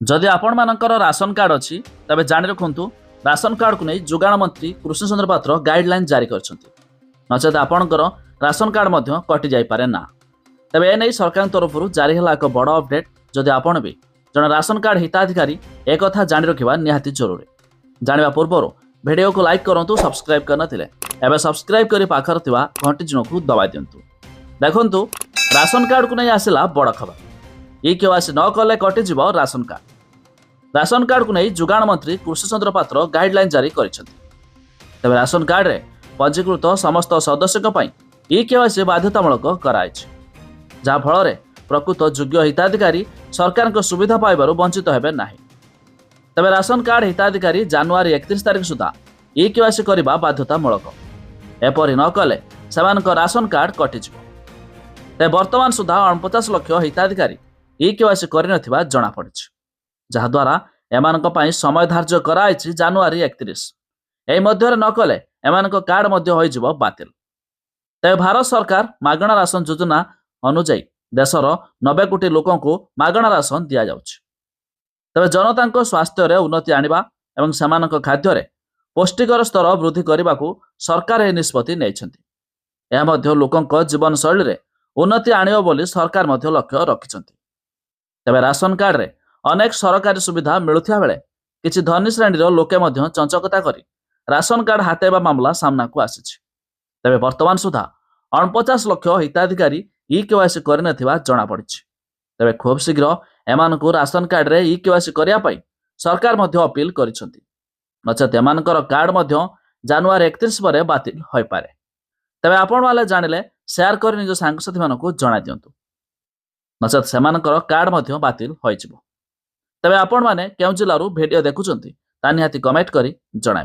जदि आपण मानकर राशन कार्ड अच्छी तेज जाणी रखु राशन कार्ड को नहीं जोगाण मंत्री कृष्णचंद्र पात्र गाइडलाइन जारी कर नचेत आपणकर राशन कार्ड कटि जापे ना तेज एने सरकार तरफ जारी है एक बड़ अपडेट। जदि आपण भी जड़े राशन कार्ड हिताधिकारी एक कथा जाणी रखा निहाती जरूरी। जाना पूर्व वीडियो को लाइक करूँ, सब्सक्राइब करते सब्सक्राइब कर पाखर घंटी चिन्ह को दबाई दिंतु। देखु राशन कार्ड को नहीं आसला बड़ खबर। ई केवासी न कले कटिजिव राशन कार्ड। राशन कार्ड को नहीं जोगाण मंत्री कृष्णचंद्र पात्र गाइडलाइन जारी कर राशन कार्ड रे पंजीकृत समस्त सदस्यों ई केवासी बाध्यतामूलक कराई, जहाँ फल प्रकृत योग्य हिताधिकारी सरकार को सुविधा पाइबारु वंचित हेबे नाही। तेबे राशन कार्ड हिताधिकारी जनवरी 31 तारिख सुधा ई केवासी करबा बाध्यतामूलक। एपरि न कले सेमानक राशन कार्ड कटिजिव। तेबे वर्तमान सुधा 49 लाख हिताधिकारी ई केवासी करनथिबा जणा पड़िछि, जहाँ द्वारा एमानक पई समय धार्य कराइछि जनवरी 31। एही मध्यरे न कले एमानक कार्ड मध्य होइजिव बातिल। तेबे भारत सरकार मागणा राशन योजना अनुଯାयी देशर 90 कोटी लोकों को मागणा राशन दिया जाउछि। तेबे जनता स्वास्थ्य रे उन्नति आनिबा एवं सेमानक खाद्य रे पौष्टिकर स्तर वृद्धि करने को सरकार यह निष्पत्ति नैछन्ति। यह मध्य लोकों जीवन शैली रे उन्नति आनिबो बोली सरकार मध्य लक्ष्य रखिछन्ति। तेबे राशन कार्ड रे अनेक सरकारी सुविधा मिलुथिया बेले किछि धनी श्रेणी लोके मध्य चंचकता करी राशन कार्ड हातेबा मामला सामना को आसिछि। तेबे वर्तमान सुधा 49 लाख हिताधिकारी ई केवासी करनथिबा जणा पड़िछि। तेबे खूब शीघ्र एमानकु राशन कार्ड रे ई केवासी करिया पई सरकार मध्य अपील करिसन्ति। नचेत एमानकर कार्ड मध्य जनवरी 31 पर बातिल होई पारे। तेबे आपण वाले जानिले शेयर कर निज सांगसाथी मानकु जणा दियंतु, नचेत सेमानकर कार्ड मध्य बातिल होइजिवो। तेबे आपण माने केउ जिल्लारू वीडियो देखुचंती ता निहाती कमेंट करी जणाइबे।